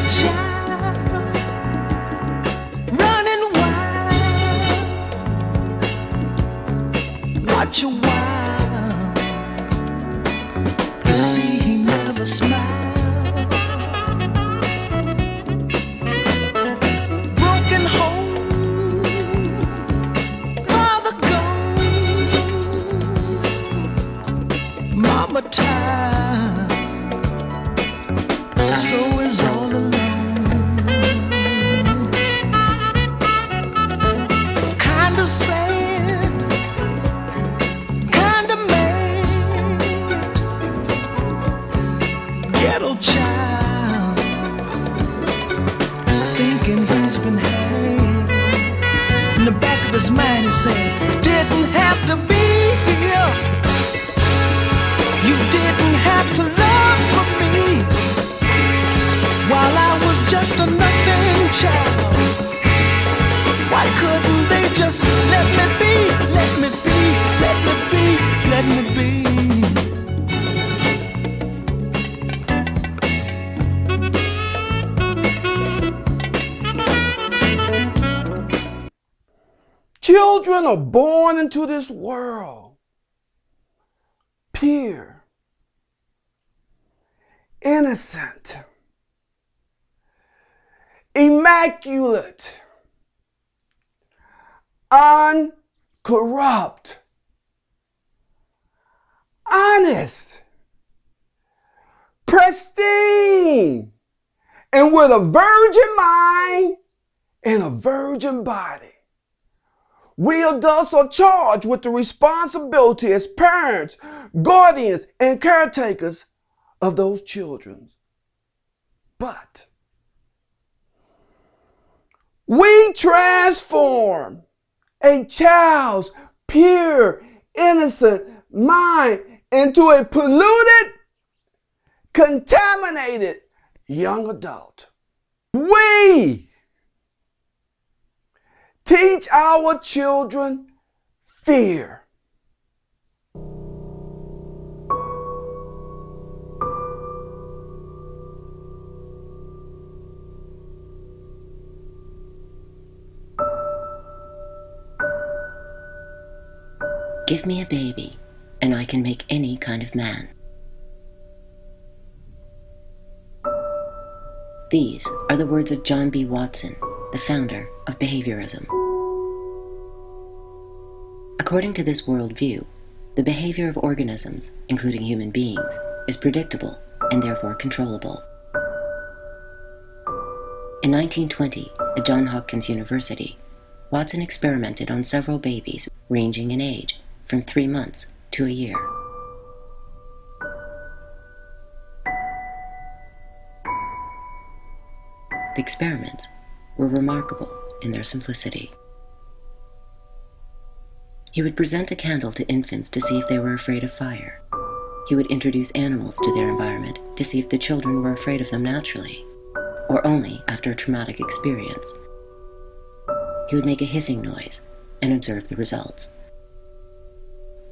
child running wild. Watch a while, you see he never smiled. Broken home, father gone, mama tired, so is all alone. Kinda sad, kinda mad, ghetto child, thinking he's been had. In the back of his mind he said, didn't have to be here, you didn't have to love for me, while I was just a nothing child. Why couldn't they just let me be, let me be, let me be, let me be? Children are born into this world pure, innocent, immaculate, uncorrupt, honest, pristine, and with a virgin mind and a virgin body. We adults are charged with the responsibility as parents, guardians, and caretakers of those children. But we transform a child's pure, innocent mind into a polluted, contaminated young adult. We teach our children fear. Give me a baby, and I can make any kind of man. These are the words of John B. Watson, the founder of behaviorism. According to this worldview, the behavior of organisms, including human beings, is predictable and therefore controllable. In 1920, at Johns Hopkins University, Watson experimented on several babies ranging in age from 3 months to a year. The experiments were remarkable in their simplicity. He would present a candle to infants to see if they were afraid of fire. He would introduce animals to their environment to see if the children were afraid of them naturally, or only after a traumatic experience. He would make a hissing noise and observe the results.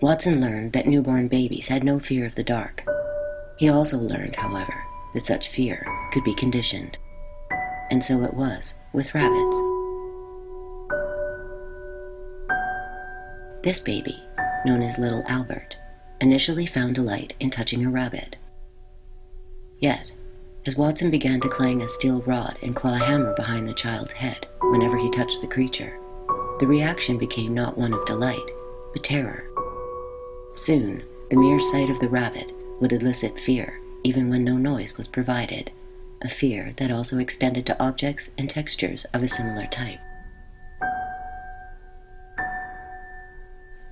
Watson learned that newborn babies had no fear of the dark. He also learned, however, that such fear could be conditioned. And so it was with rabbits. This baby, known as Little Albert, initially found delight in touching a rabbit. Yet, as Watson began to clang a steel rod and claw a hammer behind the child's head whenever he touched the creature, the reaction became not one of delight, but terror. Soon, the mere sight of the rabbit would elicit fear, even when no noise was provided, a fear that also extended to objects and textures of a similar type.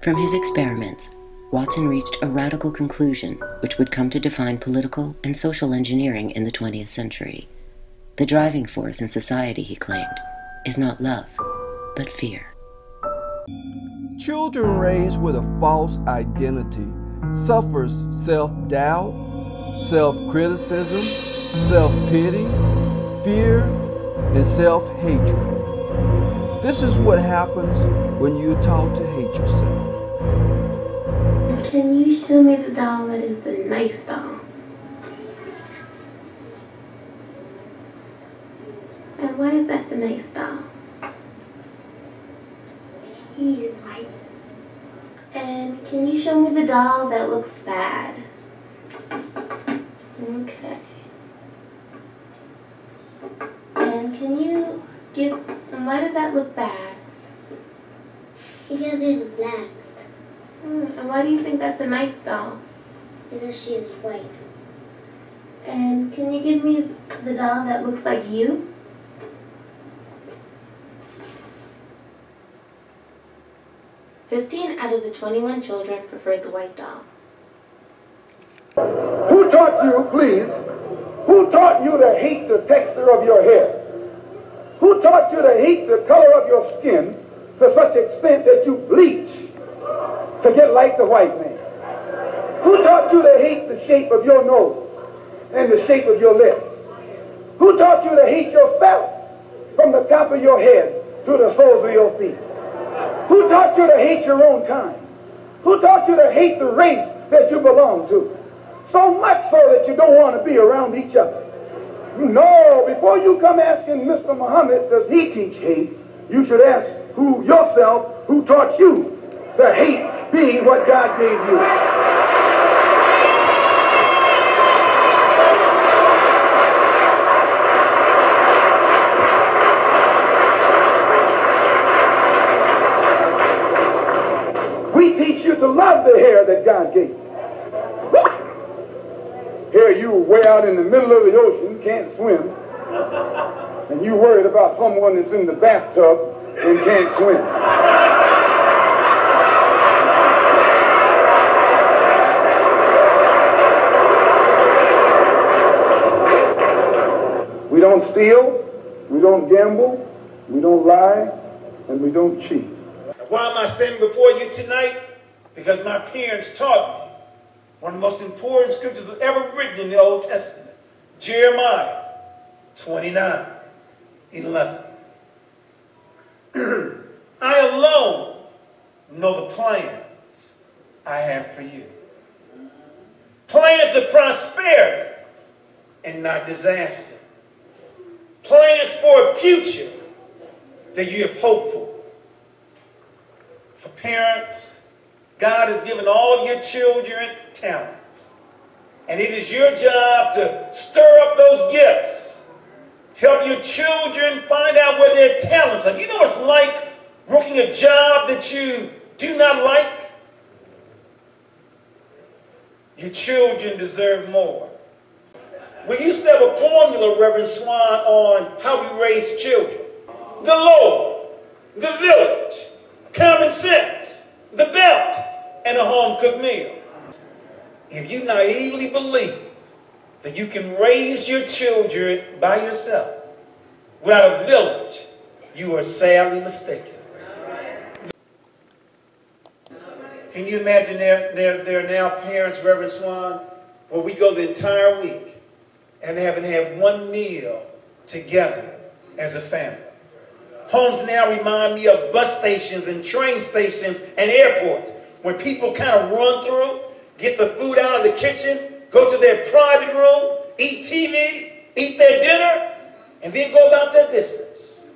From his experiments, Watson reached a radical conclusion which would come to define political and social engineering in the 20th century. The driving force in society, he claimed, is not love, but fear. Children raised with a false identity suffers self-doubt, self-criticism, self-pity, fear, and self-hatred. This is what happens when you're taught to hate yourself. Can you show me the doll that is the nice doll? why is that the nice doll? He's white. And can you show me the doll that looks bad? Okay. And can you and why does that look bad? Because it's black. And why do you think that's a nice doll? Because she's white. And can you give me the doll that looks like you? "15 out of the 21 children preferred the white doll." Who taught you, please, who taught you to hate the texture of your hair? Who taught you to hate the color of your skin to such extent that you bleach to get like the white man? Who taught you to hate the shape of your nose and the shape of your lips? Who taught you to hate yourself from the top of your head to the soles of your feet? Who taught you to hate your own kind? Who taught you to hate the race that you belong to? So much so that you don't want to be around each other. No, before you come asking Mr. Muhammad, does he teach hate, you should ask yourself, who taught you to hate being what God gave you? We teach you to love the hair that God gave you. Here you way out in the middle of the ocean, can't swim, and you worried about someone that's in the bathtub and can't swim. We don't steal, we don't gamble, we don't lie, and we don't cheat. Why am I standing before you tonight? Because my parents taught me one of the most important scriptures ever written in the Old Testament, Jeremiah 29:11. I alone know the plans I have for you. Plans of prosperity and not disaster. Plans for a future that you have hoped for. For parents, God has given all of your children talents. And it is your job to stir up those gifts. To help your children find out where their talents are. You know what it's like working a job that you do not like? Your children deserve more. We used to have a formula, Reverend Swan, on how we raise children. The Lord, the village, common sense, the belt, and a home-cooked meal. If you naively believe that you can raise your children by yourself without a village, you are sadly mistaken. Can you imagine there are now parents, Reverend Swan, where we go the entire week and they haven't had one meal together as a family. Homes now remind me of bus stations and train stations and airports when people kind of run through, get the food out of the kitchen, go to their private room, eat TV, eat their dinner, and then go about their business.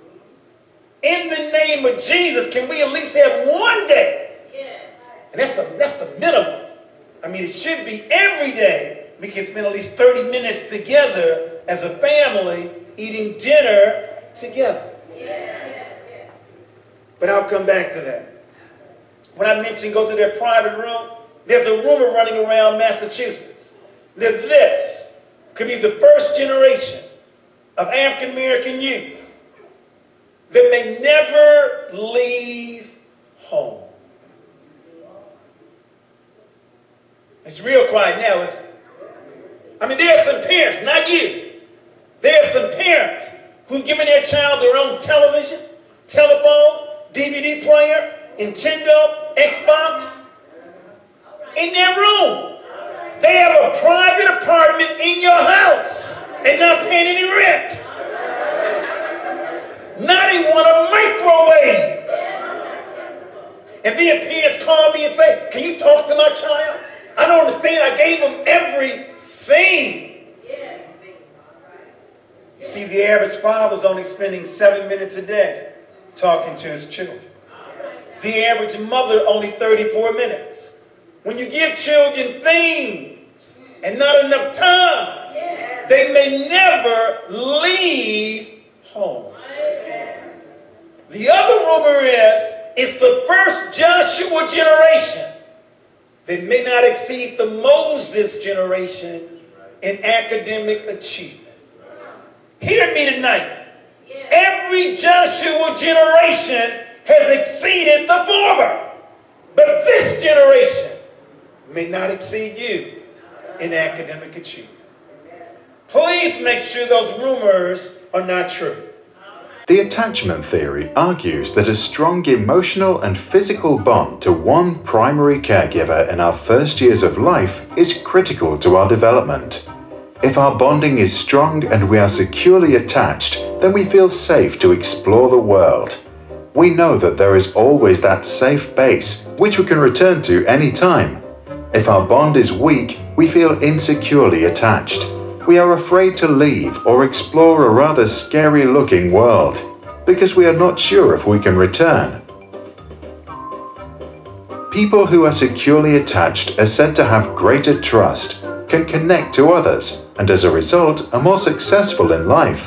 In the name of Jesus, can we at least have one day? And that's the minimum. I mean, it should be every day we can spend at least 30 minutes together as a family eating dinner together. But I'll come back to that. When I mentioned go to their private room, there's a rumor running around Massachusetts that this could be the first generation of African American youth that may never leave home. It's real quiet now, isn't it? I mean, there are some parents, not you. There are some parents who've given their child their own television, telephone, DVD player, Nintendo, Xbox, in their room. They have a private apartment in your house and not paying any rent. Not even a microwave. And then parents call me and say, can you talk to my child? I don't understand. I gave them everything. You see, the average father is only spending 7 minutes a day talking to his children. The average mother only 34 minutes. When you give children things and not enough time, they may never leave home. The other rumor is it's the first Joshua generation that may not exceed the Moses generation in academic achievement. Hear me tonight. Every Joshua generation has exceeded the former, but this generation may not exceed you in academic achievement. Please make sure those rumors are not true. The attachment theory argues that a strong emotional and physical bond to one primary caregiver in our first years of life is critical to our development. If our bonding is strong and we are securely attached, then we feel safe to explore the world. We know that there is always that safe base, which we can return to any time. If our bond is weak, we feel insecurely attached. We are afraid to leave or explore a rather scary-looking world, because we are not sure if we can return. People who are securely attached are said to have greater trust, can connect to others, and as a result are more successful in life.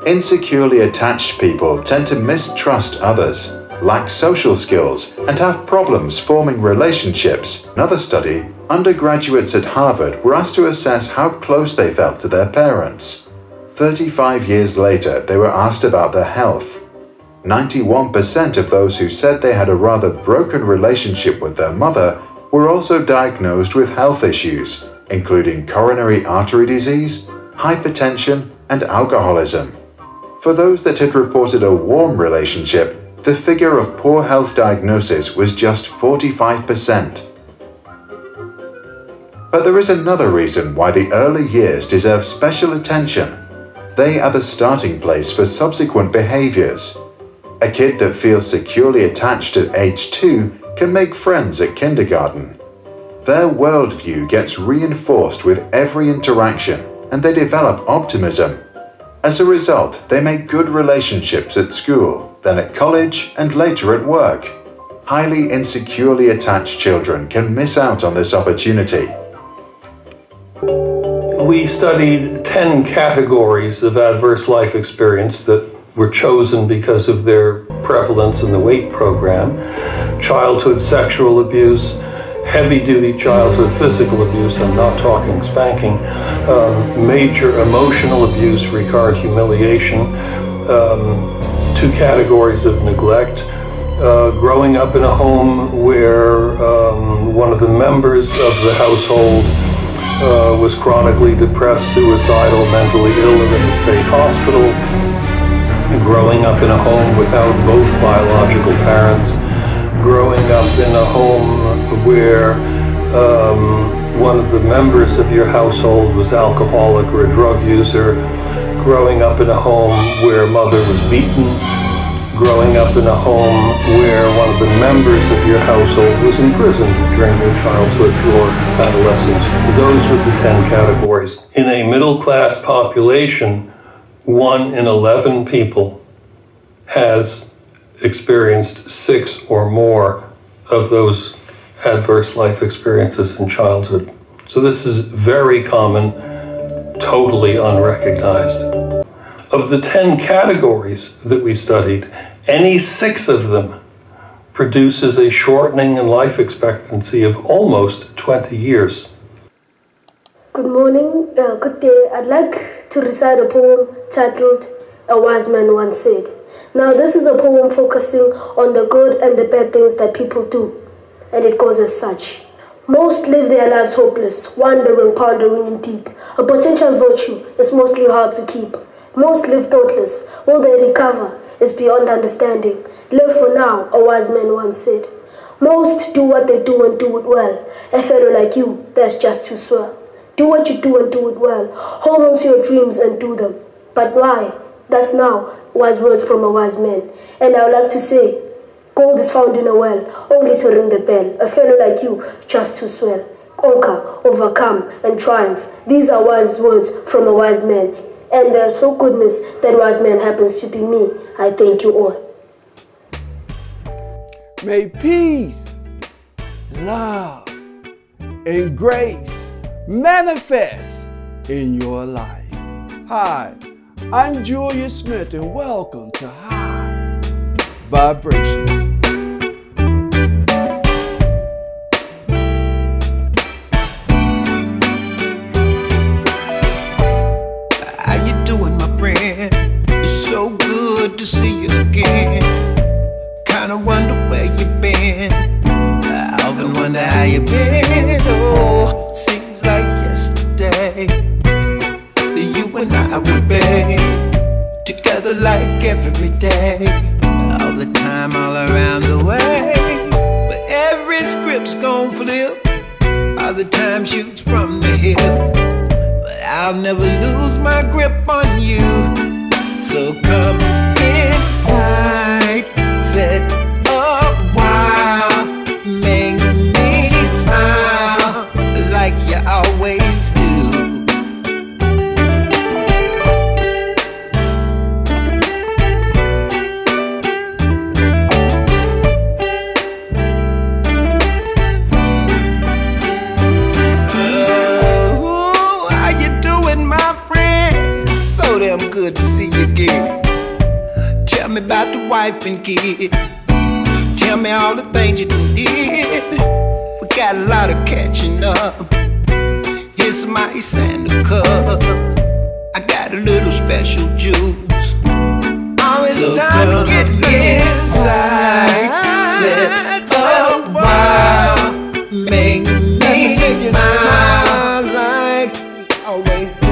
Insecurely attached people tend to mistrust others, lack social skills, and have problems forming relationships. Another study, undergraduates at Harvard were asked to assess how close they felt to their parents. 35 years later, they were asked about their health. 91% of those who said they had a rather broken relationship with their mother were also diagnosed with health issues, including coronary artery disease, hypertension, and alcoholism. For those that had reported a warm relationship, the figure of poor health diagnosis was just 45%. But there is another reason why the early years deserve special attention. They are the starting place for subsequent behaviors. A kid that feels securely attached at age 2 can make friends at kindergarten. Their worldview gets reinforced with every interaction, and they develop optimism. As a result, they make good relationships at school, then at college, and later at work. Highly insecurely attached children can miss out on this opportunity. We studied 10 categories of adverse life experience that were chosen because of their prevalence in the WAIT program. Childhood sexual abuse, heavy-duty childhood physical abuse, I'm not talking spanking, major emotional abuse, regard humiliation, 2 categories of neglect, growing up in a home where one of the members of the household was chronically depressed, suicidal, mentally ill, and in the state hospital, growing up in a home without both biological parents, growing up in a home where one of the members of your household was alcoholic or a drug user, growing up in a home where mother was beaten, growing up in a home where one of the members of your household was in prison during your childhood or adolescence. Those were the 10 categories. In a middle-class population, 1 in 11 people has experienced 6 or more of those adverse life experiences in childhood. So this is very common, totally unrecognized. Of the 10 categories that we studied, any 6 of them produces a shortening in life expectancy of almost 20 years. Good morning, good day. I'd like to recite a poem titled A Wise Man Once Said. Now this is a poem focusing on the good and the bad things that people do, and it goes as such. Most live their lives hopeless, wandering, pondering in deep. A potential virtue is mostly hard to keep. Most live thoughtless. Will they recover? Is beyond understanding. Live for now, a wise man once said. Most do what they do and do it well. A fellow like you, that's just too swell. Do what you do and do it well. Hold on to your dreams and do them. But why? That's now wise words from a wise man. And I would like to say, gold is found in a well, only to ring the bell. A fellow like you, just too swell. Conquer, overcome, and triumph. These are wise words from a wise man. And there's so goodness that wise man happens to be me. I thank you all. May peace, love, and grace manifest in your life. Hi, I'm Julius Smith, and welcome to High Vibrations. How you doing, my friend? It's so good to see you again. Kinda wonder where you've been. I often wonder how you've been. Oh, seems like yesterday that you and I would be together like every day, all the time, all around the way. But every script's gon' flip, other time shoots from the hip. But I'll never lose my grip on you. So come inside, set up while, make me smile like you always do. Oh, how you doing, my friend? It's so damn good to see you again. Tell me about the wife and kid. Tell me all the things you did. We got a lot of catching up. Here's some ice and a cup. I got a little special juice. Oh, it's so time to get inside. Set up while, make me smile like always do.